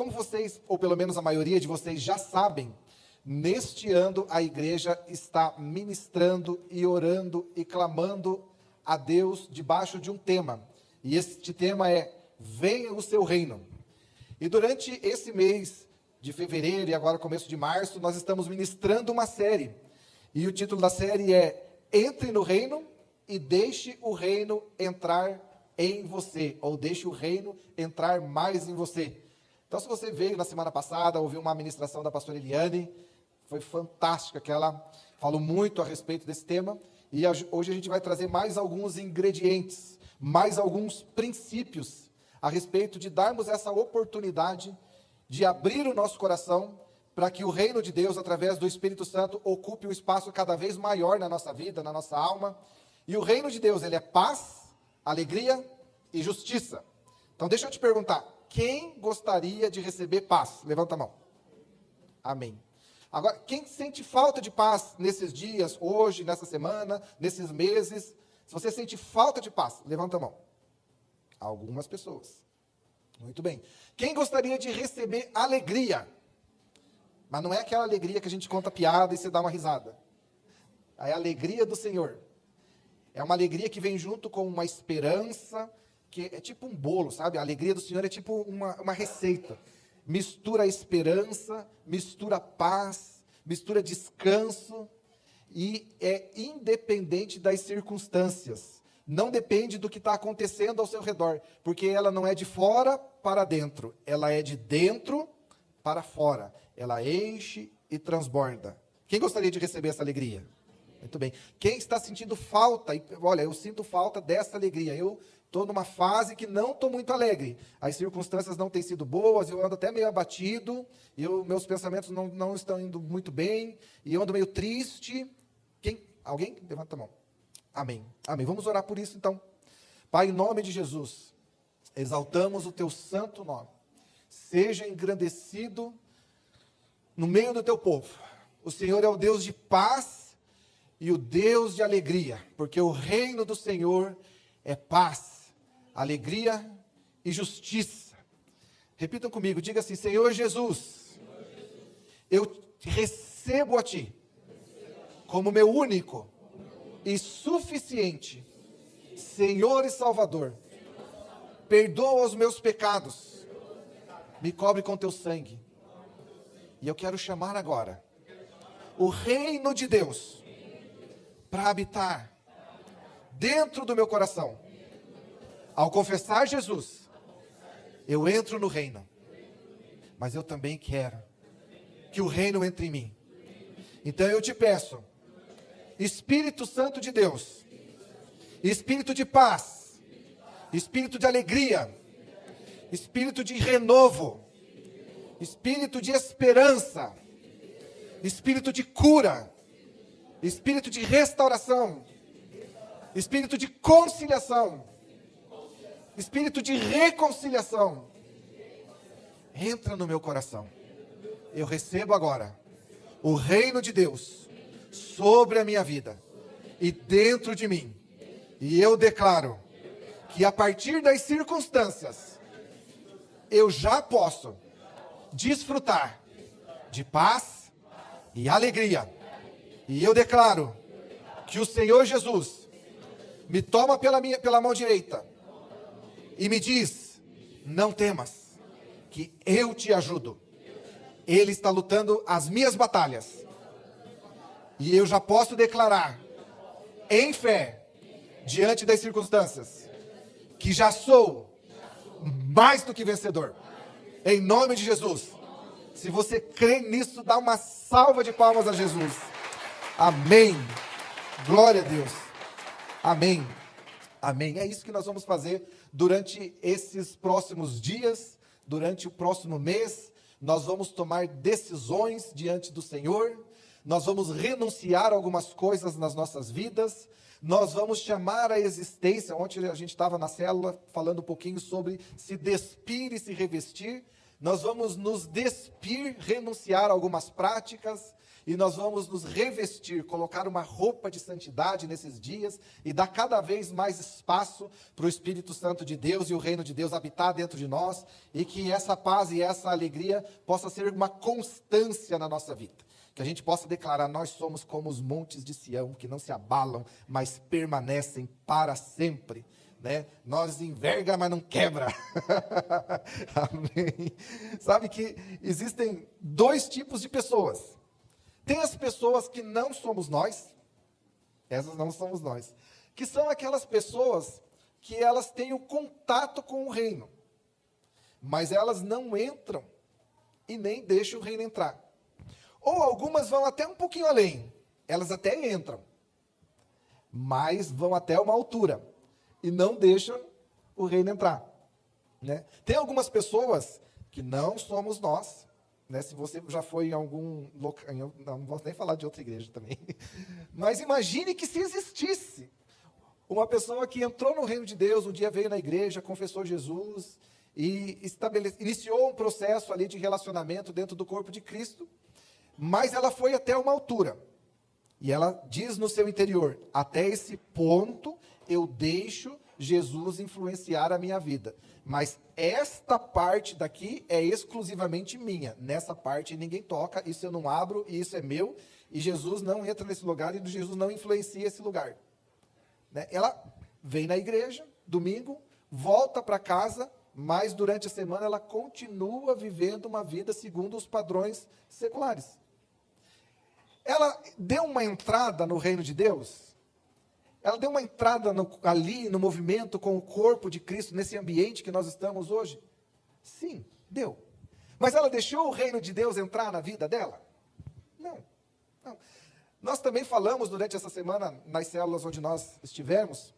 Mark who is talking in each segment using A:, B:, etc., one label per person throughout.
A: como vocês, ou pelo menos a maioria de vocês já sabem, neste ano a igreja está ministrando e orando e clamando a Deus debaixo de um tema. E este tema é: venha o seu reino. E durante esse mês de fevereiro e agora começo de março, nós estamos ministrando uma série. E o título da série é: entre no reino e deixe o reino entrar em você, ou deixe o reino entrar mais em você. Então, se você veio na semana passada, ouviu uma ministração da pastora Eliane, foi fantástica, que ela falou muito a respeito desse tema, e hoje a gente vai trazer mais alguns ingredientes, mais alguns princípios a respeito de darmos essa oportunidade de abrir o nosso coração para que o reino de Deus, através do Espírito Santo, ocupe um espaço cada vez maior na nossa vida, na nossa alma. E o reino de Deus, ele é paz, alegria e justiça. Então, deixa eu te perguntar, quem gostaria de receber paz? Levanta a mão. Amém. Agora, quem sente falta de paz nesses dias, hoje, nessa semana, nesses meses? Se você sente falta de paz, levanta a mão. Algumas pessoas. Muito bem. Quem gostaria de receber alegria? Mas não é aquela alegria que a gente conta piada e você dá uma risada. É a alegria do Senhor. É uma alegria que vem junto com uma esperança, que é tipo um bolo, sabe? A alegria do Senhor é tipo uma receita. Mistura esperança, mistura paz, mistura descanso, e é independente das circunstâncias. Não depende do que está acontecendo ao seu redor, porque ela não é de fora para dentro, ela é de dentro para fora. Ela enche e transborda. Quem gostaria de receber essa alegria? Muito bem. Quem está sentindo falta? Olha, eu sinto falta dessa alegria. Eu estou numa fase que não estou muito alegre. As circunstâncias não têm sido boas, eu ando até meio abatido, meus pensamentos não estão indo muito bem, e eu ando meio triste. Alguém? Levanta a mão. Amém. Amém. Vamos orar por isso então. Pai, em nome de Jesus, exaltamos o teu santo nome. Seja engrandecido no meio do teu povo. O Senhor é o Deus de paz e o Deus de alegria, porque o reino do Senhor é paz, alegria e justiça. Repitam comigo, diga assim: Senhor Jesus, eu recebo a Ti como meu único e suficiente Senhor e Salvador. Perdoa os meus pecados, me cobre com Teu sangue. E eu quero chamar agora o reino de Deus para habitar dentro do meu coração. Ao confessar Jesus, eu entro no reino, mas eu também quero que o reino entre em mim. Então eu te peço, Espírito Santo de Deus, Espírito de paz, Espírito de alegria, Espírito de renovo, Espírito de esperança, Espírito de cura, Espírito de restauração, Espírito de conciliação, Espírito de reconciliação, entra no meu coração. Eu recebo agora o reino de Deus sobre a minha vida e dentro de mim. E eu declaro que a partir das circunstâncias, eu já posso desfrutar de paz e alegria. E eu declaro que o Senhor Jesus me toma pela mão direita e me diz: não temas, que eu te ajudo. Ele está lutando as minhas batalhas. E eu já posso declarar, em fé, diante das circunstâncias, que já sou mais do que vencedor. Em nome de Jesus. Se você crê nisso, dá uma salva de palmas a Jesus. Amém. Glória a Deus. Amém. Amém. É isso que nós vamos fazer durante esses próximos dias, durante o próximo mês. Nós vamos tomar decisões diante do Senhor. Nós vamos renunciar a algumas coisas nas nossas vidas. Nós vamos chamar a existência. Ontem a gente estava na célula falando um pouquinho sobre se despir e se revestir. Nós vamos nos despir, renunciar a algumas práticas e nós vamos nos revestir, colocar uma roupa de santidade nesses dias e dar cada vez mais espaço para o Espírito Santo de Deus e o reino de Deus habitar dentro de nós, e que essa paz e essa alegria possa ser uma constância na nossa vida. Que a gente possa declarar: nós somos como os montes de Sião, que não se abalam, mas permanecem para sempre. Né? Nós enverga, mas não quebra. Amém. Sabe que existem dois tipos de pessoas. Tem as pessoas que não somos nós, essas não somos nós, que são aquelas pessoas que elas têm o contato com o reino, mas elas não entram e nem deixam o reino entrar. Ou algumas vão até um pouquinho além, elas até entram, mas vão até uma altura e não deixam o reino entrar. Né? Tem algumas pessoas que não somos nós, né? Se você já foi em algum local, não vou nem falar de outra igreja também, mas imagine que se existisse uma pessoa que entrou no reino de Deus, um dia veio na igreja, confessou Jesus e iniciou um processo ali de relacionamento dentro do corpo de Cristo, mas ela foi até uma altura, e ela diz no seu interior: até esse ponto eu deixo Jesus influenciar a minha vida, mas esta parte daqui é exclusivamente minha, nessa parte ninguém toca, isso eu não abro, e isso é meu, e Jesus não entra nesse lugar, e Jesus não influencia esse lugar. Né? Ela vem na igreja, domingo, volta para casa, mas durante a semana ela continua vivendo uma vida segundo os padrões seculares. Ela deu uma entrada no reino de Deus? Ela deu uma entrada ali no movimento com o corpo de Cristo, nesse ambiente que nós estamos hoje? Sim, deu. Mas ela deixou o reino de Deus entrar na vida dela? Não. Não. Nós também falamos durante essa semana, nas células onde nós estivemos,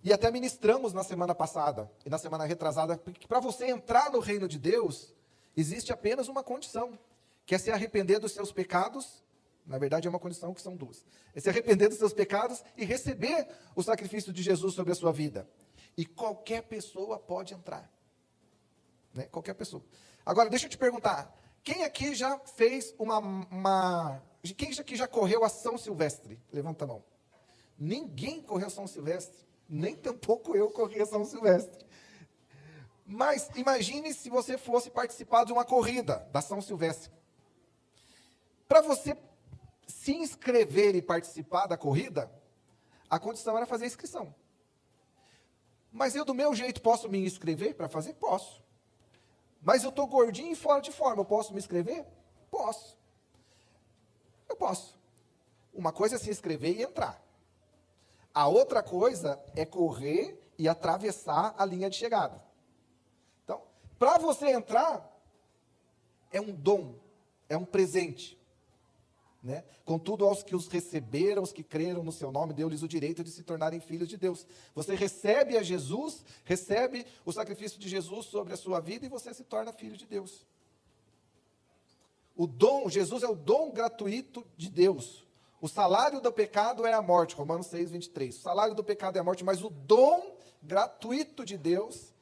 A: e até ministramos na semana passada, e na semana retrasada, que para você entrar no reino de Deus, existe apenas uma condição, que é se arrepender dos seus pecados. Na verdade, é uma condição que são duas. É se arrepender dos seus pecados e receber o sacrifício de Jesus sobre a sua vida. E qualquer pessoa pode entrar. Né? Qualquer pessoa. Agora, deixa eu te perguntar. Quem aqui já fez Quem aqui já correu a São Silvestre? Levanta a mão. Ninguém correu São Silvestre. Nem tampouco eu corri a São Silvestre. Mas imagine se você fosse participar de uma corrida da São Silvestre. Para você se inscrever e participar da corrida, a condição era fazer a inscrição. Mas eu, do meu jeito, posso me inscrever para fazer? Posso. Mas eu estou gordinho e fora de forma, eu posso me inscrever? Posso. Eu posso. Uma coisa é se inscrever e entrar. A outra coisa é correr e atravessar a linha de chegada. Então, para você entrar, é um dom, é um presente. Né? Contudo, aos que os receberam, os que creram no seu nome, deu-lhes o direito de se tornarem filhos de Deus. Você recebe a Jesus, recebe o sacrifício de Jesus sobre a sua vida e você se torna filho de Deus. O dom, Jesus é o dom gratuito de Deus. O salário do pecado é a morte, Romanos 6, 23. O salário do pecado é a morte, mas o dom gratuito de Deus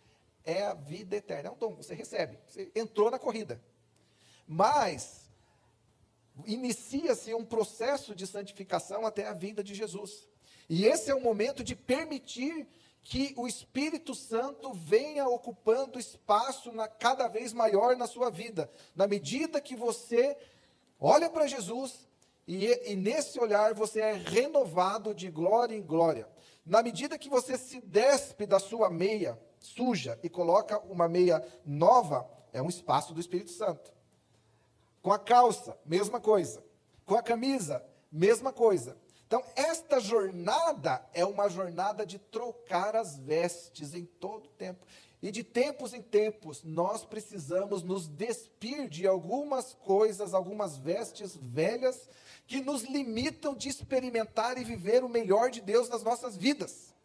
A: é a vida eterna. É um dom, você recebe, você entrou na corrida. Mas inicia-se um processo de santificação até a vinda de Jesus. E esse é o momento de permitir que o Espírito Santo venha ocupando espaço cada vez maior na sua vida. Na medida que você olha para Jesus e nesse olhar você é renovado de glória em glória. Na medida que você se despe da sua meia suja e coloca uma meia nova, é um espaço do Espírito Santo. Com a calça, mesma coisa. Com a camisa, mesma coisa. Então, esta jornada é uma jornada de trocar as vestes em todo tempo. E de tempos em tempos, nós precisamos nos despir de algumas coisas, algumas vestes velhas, que nos limitam de experimentar e viver o melhor de Deus nas nossas vidas.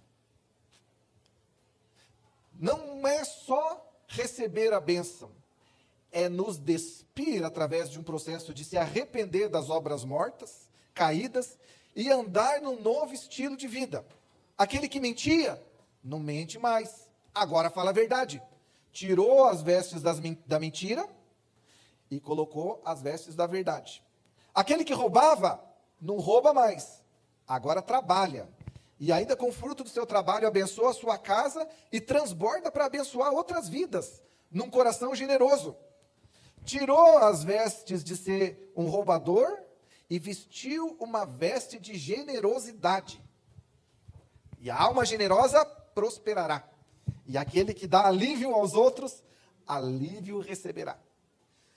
A: Não é só receber a bênção. É nos despir através de um processo de se arrepender das obras mortas, caídas, e andar num novo estilo de vida. Aquele que mentia, não mente mais. Agora fala a verdade. Tirou as vestes da mentira e colocou as vestes da verdade. Aquele que roubava, não rouba mais, agora trabalha. E ainda com o fruto do seu trabalho abençoa a sua casa e transborda para abençoar outras vidas, num coração generoso. Tirou as vestes de ser um roubador e vestiu uma veste de generosidade. E a alma generosa prosperará. E aquele que dá alívio aos outros, alívio receberá.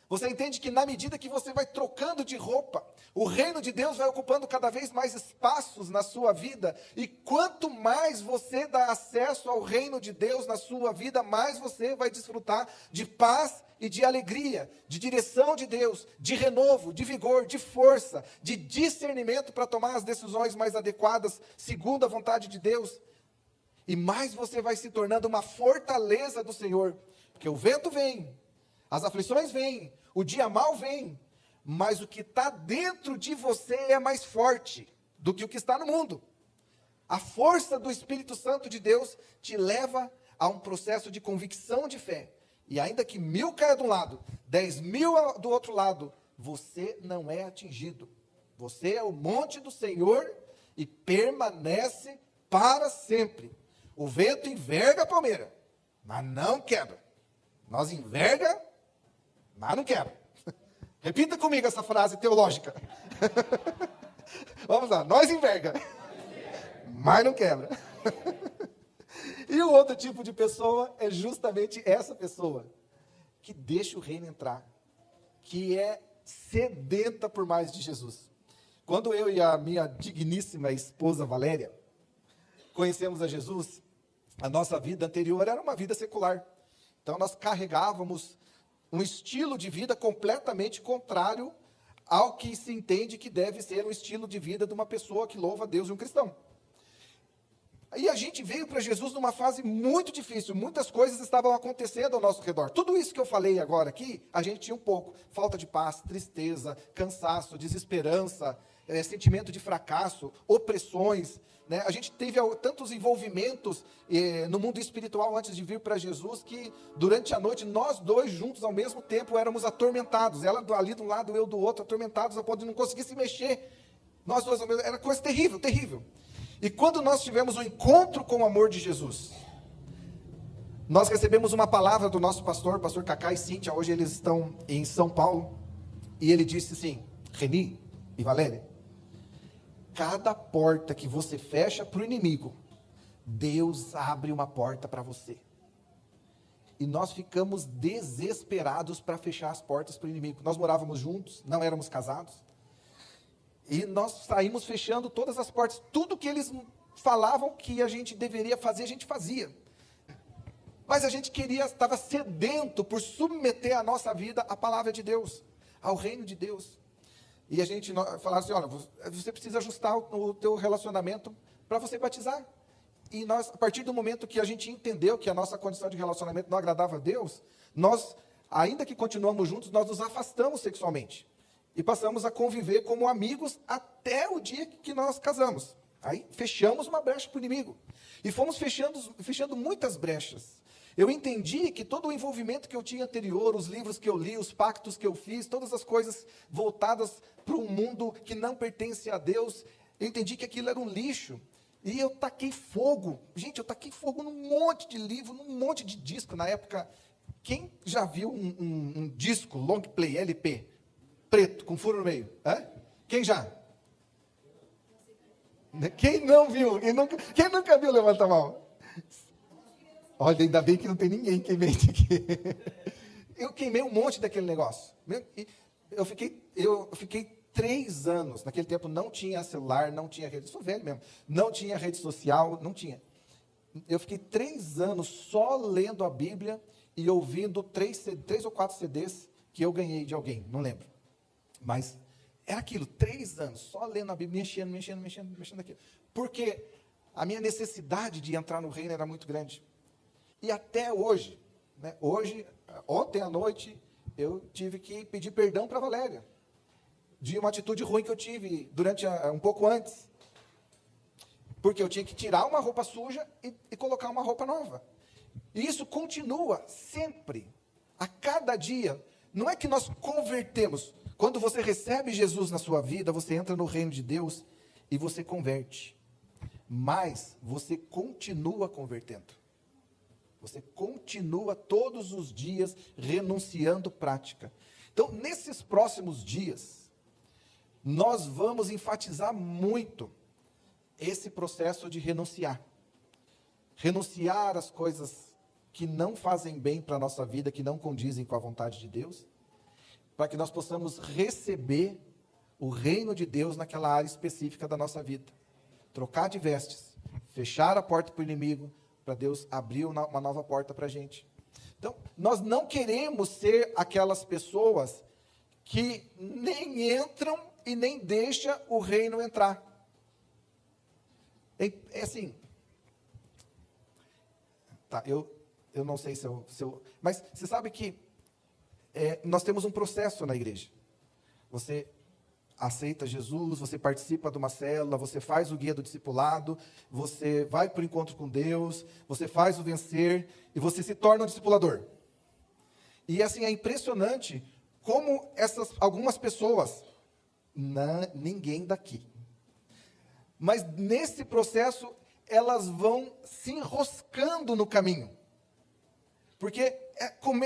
A: Você entende que na medida que você vai trocando de roupa, o reino de Deus vai ocupando cada vez mais espaços na sua vida, e quanto mais você dá acesso ao reino de Deus na sua vida, mais você vai desfrutar de paz e de alegria, de direção de Deus, de renovo, de vigor, de força, de discernimento para tomar as decisões mais adequadas, segundo a vontade de Deus. E mais você vai se tornando uma fortaleza do Senhor, porque o vento vem, as aflições vêm, o dia mau vem, mas o que está dentro de você é mais forte do que o que está no mundo. A força do Espírito Santo de Deus te leva a um processo de convicção de fé. E ainda que 1000 caia de um lado, 10.000 do outro lado, você não é atingido. Você é o monte do Senhor e permanece para sempre. O vento enverga a palmeira, mas não quebra. Nós enverga, mas não quebra. Repita comigo essa frase teológica. Vamos lá, nós enverga, mas não quebra. E o outro tipo de pessoa é justamente essa pessoa, que deixa o reino entrar, que é sedenta por mais de Jesus. Quando eu e a minha digníssima esposa Valéria conhecemos a Jesus, a nossa vida anterior era uma vida secular. Então nós carregávamos um estilo de vida completamente contrário ao que se entende que deve ser o estilo de vida de uma pessoa que louva a Deus e um cristão. E a gente veio para Jesus numa fase muito difícil, muitas coisas estavam acontecendo ao nosso redor. Tudo isso que eu falei agora aqui, a gente tinha um pouco. Falta de paz, tristeza, cansaço, desesperança, sentimento de fracasso, opressões. Né? A gente teve tantos envolvimentos no mundo espiritual antes de vir para Jesus, que durante a noite, nós dois juntos ao mesmo tempo éramos atormentados. Ela ali de um lado, eu do outro, atormentados a ponto de não conseguir se mexer. Nós dois, era coisa terrível, terrível. E quando nós tivemos um encontro com o amor de Jesus, nós recebemos uma palavra do nosso pastor Cacá e Cíntia, hoje eles estão em São Paulo, e ele disse assim: Reni e Valéria, cada porta que você fecha para o inimigo, Deus abre uma porta para você. E nós ficamos desesperados para fechar as portas para o inimigo. Nós morávamos juntos, não éramos casados. E nós saímos fechando todas as portas. Tudo que eles falavam que a gente deveria fazer, a gente fazia. Mas a gente estava sedento por submeter a nossa vida à palavra de Deus, ao reino de Deus. E a gente falava assim: olha, você precisa ajustar o teu relacionamento para você batizar. E nós, a partir do momento que a gente entendeu que a nossa condição de relacionamento não agradava a Deus, nós, ainda que continuamos juntos, nós nos afastamos sexualmente. E passamos a conviver como amigos até o dia que nós casamos. Aí fechamos uma brecha para o inimigo. E fomos fechando muitas brechas. Eu entendi que todo o envolvimento que eu tinha anterior, os livros que eu li, os pactos que eu fiz, todas as coisas voltadas para um mundo que não pertence a Deus, eu entendi que aquilo era um lixo. E eu taquei fogo. Gente, eu taquei fogo num monte de livro, num monte de disco. Na época, quem já viu um disco, long play, LP, preto, com furo no meio? Hã? Quem já? Quem não viu? Quem nunca viu, levanta a mão. Olha, ainda bem que não tem ninguém que mente aqui. Eu queimei um monte daquele negócio. Eu fiquei 3 anos. Naquele tempo não tinha celular, não tinha rede. Sou velho mesmo. Não tinha rede social, não tinha. Eu fiquei 3 anos só lendo a Bíblia e ouvindo 3 ou 4 CDs que eu ganhei de alguém, não lembro. Mas era aquilo, 3 anos, só lendo a Bíblia, mexendo aquilo. Porque a minha necessidade de entrar no reino era muito grande. E até hoje, né, ontem à noite, eu tive que pedir perdão para a Valéria, de uma atitude ruim que eu tive um pouco antes. Porque eu tinha que tirar uma roupa suja e colocar uma roupa nova. E isso continua sempre, a cada dia. não é que nós convertemos. Quando você recebe Jesus na sua vida, você entra no reino de Deus e você converte. Mas você continua convertendo. Você continua todos os dias renunciando prática. Então, nesses próximos dias, nós vamos enfatizar muito esse processo de renunciar. Renunciar às coisas que não fazem bem para a nossa vida, que não condizem com a vontade de Deus, para que nós possamos receber o reino de Deus naquela área específica da nossa vida. Trocar de vestes, fechar a porta para o inimigo, para Deus abrir uma nova porta para a gente. Então, nós não queremos ser aquelas pessoas que nem entram e nem deixam o reino entrar. É assim. Tá, eu não sei se eu. Mas você sabe que nós temos um processo na igreja. Você aceita Jesus, você participa de uma célula, você faz o guia do discipulado, você vai para o encontro com Deus, você faz o vencer e você se torna um discipulador. E assim, é impressionante como algumas pessoas, ninguém daqui, mas nesse processo elas vão se enroscando no caminho. Porque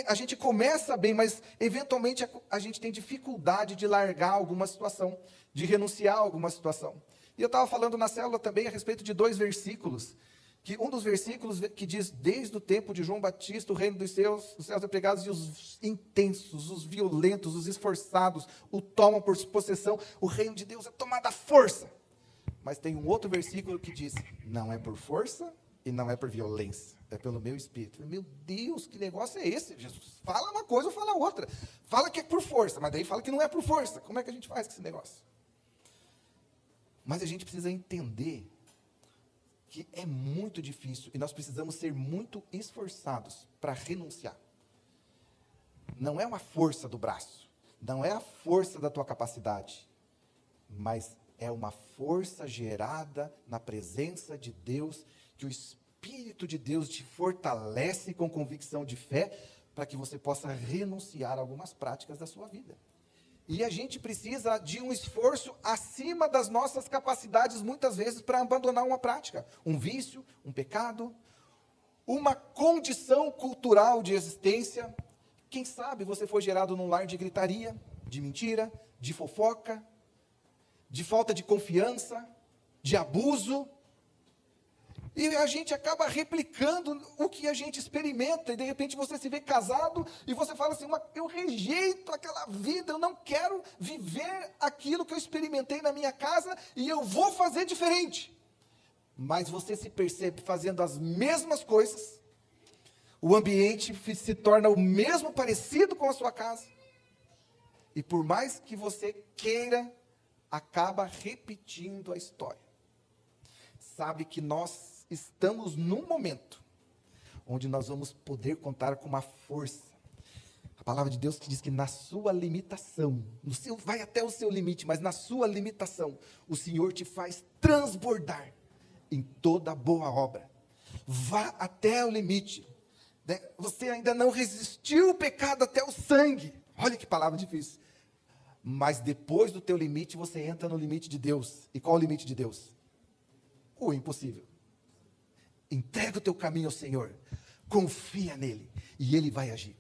A: a gente começa bem, mas eventualmente a gente tem dificuldade de largar alguma situação, de renunciar a alguma situação. E eu estava falando na célula também a respeito de 2 versículos, que um dos versículos que diz, desde o tempo de João Batista, o reino dos céus é pregado, e os intensos, os violentos, os esforçados o tomam por possessão, o reino de Deus é tomado à força. Mas tem um outro versículo que diz, não é por força e não é por violência, é pelo meu espírito. Meu Deus, que negócio é esse, Jesus? Fala uma coisa ou fala outra. Fala que é por força, mas daí fala que não é por força. Como é que a gente faz com esse negócio? Mas a gente precisa entender que é muito difícil e nós precisamos ser muito esforçados para renunciar. Não é uma força do braço, não é a força da tua capacidade, mas é uma força gerada na presença de Deus, que o Espírito de Deus te fortalece com convicção de fé, para que você possa renunciar a algumas práticas da sua vida. E a gente precisa de um esforço acima das nossas capacidades, muitas vezes, para abandonar uma prática, um vício, um pecado, uma condição cultural de existência. Quem sabe você foi gerado num lar de gritaria, de mentira, de fofoca, de falta de confiança, de abuso. E a gente acaba replicando o que a gente experimenta, e de repente você se vê casado, e você fala assim, eu rejeito aquela vida, eu não quero viver aquilo que eu experimentei na minha casa, e eu vou fazer diferente. Mas você se percebe fazendo as mesmas coisas, o ambiente se torna o mesmo parecido com a sua casa, e por mais que você queira, acaba repetindo a história. Sabe que nós estamos num momento onde nós vamos poder contar com uma força. A palavra de Deus que diz que na sua limitação, vai até o seu limite, mas na sua limitação, o Senhor te faz transbordar em toda boa obra. Vá até o limite. Né? Você ainda não resistiu o pecado até o sangue. Olha que palavra difícil. Mas depois do teu limite, você entra no limite de Deus. E qual o limite de Deus? O impossível. Entrega o teu caminho ao Senhor, confia nele, e ele vai agir.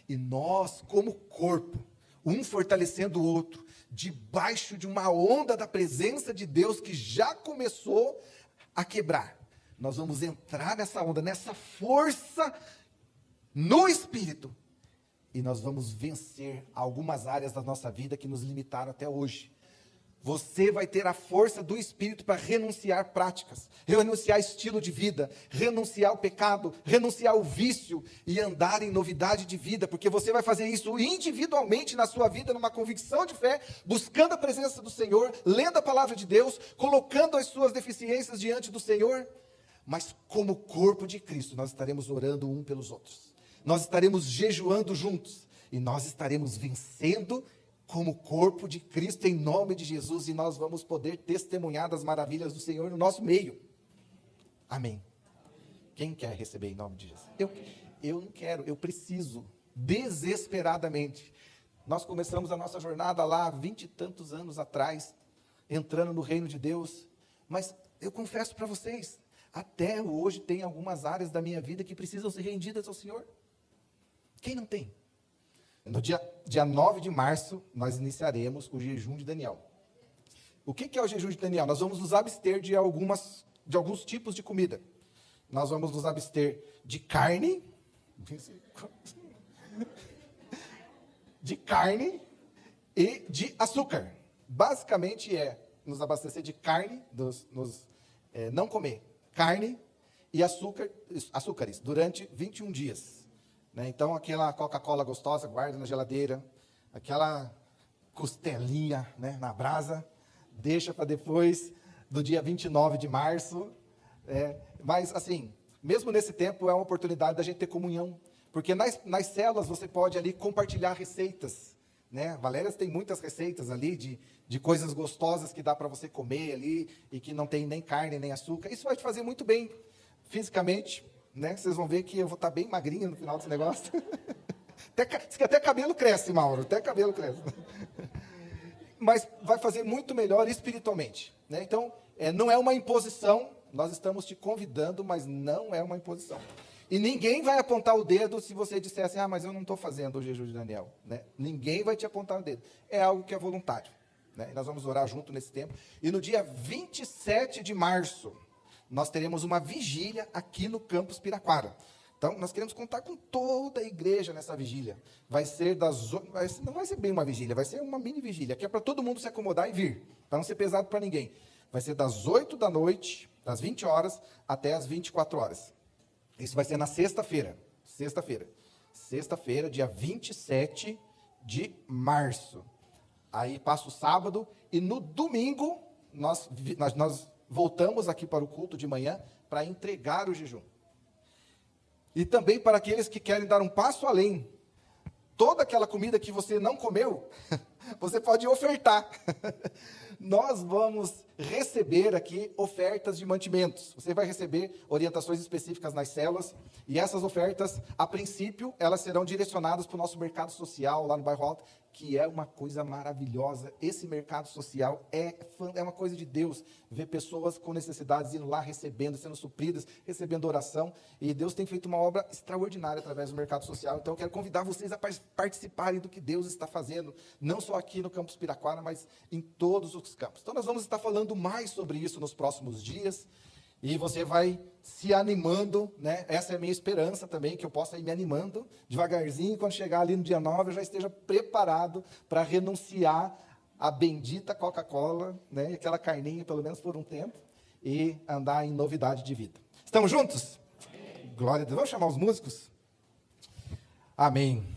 A: E nós, como corpo, um fortalecendo o outro, debaixo de uma onda da presença de Deus que já começou a quebrar, nós vamos entrar nessa onda, nessa força no Espírito, e nós vamos vencer algumas áreas da nossa vida que nos limitaram até hoje. Você vai ter a força do Espírito para renunciar práticas, renunciar estilo de vida, renunciar ao pecado, renunciar ao vício e andar em novidade de vida, porque você vai fazer isso individualmente na sua vida, numa convicção de fé, buscando a presença do Senhor, lendo a palavra de Deus, colocando as suas deficiências diante do Senhor, mas como corpo de Cristo, nós estaremos orando um pelos outros, nós estaremos jejuando juntos, e nós estaremos vencendo como corpo de Cristo, em nome de Jesus, e nós vamos poder testemunhar das maravilhas do Senhor no nosso meio. Amém. Quem quer receber em nome de Jesus? Eu não quero, eu preciso. desesperadamente. Nós começamos a nossa jornada lá 20 e tantos anos atrás, entrando no reino de Deus, mas eu confesso para vocês, até hoje tem algumas áreas da minha vida que precisam ser rendidas ao Senhor. Quem não tem? No dia 9 de março, nós iniciaremos o jejum de Daniel. O que é o jejum de Daniel? Nós vamos nos abster de alguns tipos de comida. Nós vamos nos abster de carne, e de açúcar. Basicamente nos abastecer de carne, não comer carne e açúcares durante 21 dias. Né? Então, aquela Coca-Cola gostosa, guarda na geladeira, aquela costelinha, né, na brasa, deixa para depois do dia 29 de março. Mas, assim, mesmo nesse tempo, é uma oportunidade da gente ter comunhão. Porque nas células você pode ali compartilhar receitas. Né? Valéria tem muitas receitas ali de coisas gostosas que dá para você comer ali e que não tem nem carne, nem açúcar. Isso vai te fazer muito bem fisicamente. Né? Vocês vão ver que eu vou estar bem magrinho no final desse negócio. Até cabelo cresce, Mauro. Até cabelo cresce. Mas vai fazer muito melhor espiritualmente. Né? Então, não é uma imposição. Nós estamos te convidando, mas não é uma imposição. E ninguém vai apontar o dedo se você disser assim, mas eu não estou fazendo o jejum de Daniel. Né? Ninguém vai te apontar o dedo. É algo que é voluntário. Né? Nós vamos orar junto nesse tempo. E no dia 27 de março, nós teremos uma vigília aqui no campus Piraquara. Então, nós queremos contar com toda a igreja nessa vigília. Não vai ser bem uma vigília, vai ser uma mini vigília, que é para todo mundo se acomodar e vir, para não ser pesado para ninguém. Vai ser das 8 da noite, das 20 horas, até as 24 horas. Isso vai ser na sexta-feira. Sexta-feira, dia 27 de março. Aí passa o sábado e no domingo nós voltamos aqui para o culto de manhã para entregar o jejum. E também para aqueles que querem dar um passo além. Toda aquela comida que você não comeu, você pode ofertar. Nós vamos receber aqui ofertas de mantimentos. Você vai receber orientações específicas nas células. E essas ofertas, a princípio, elas serão direcionadas para o nosso mercado social lá no bairro Alto, que é uma coisa maravilhosa. Esse mercado social é uma coisa de Deus. Ver pessoas com necessidades indo lá, recebendo, sendo supridas, recebendo oração. E Deus tem feito uma obra extraordinária através do mercado social. Então, eu quero convidar vocês a participarem do que Deus está fazendo, não só aqui no campus Piraquara, mas em todos os campos. Então, nós vamos estar falando mais sobre isso nos próximos dias. E você vai se animando, né? Essa é a minha esperança também, que eu possa ir me animando devagarzinho, quando chegar ali no dia 9, eu já esteja preparado para renunciar à bendita Coca-Cola, né? E aquela carninha, pelo menos por um tempo, e andar em novidade de vida. Estamos juntos? Amém. Glória a Deus. Vamos chamar os músicos? Amém.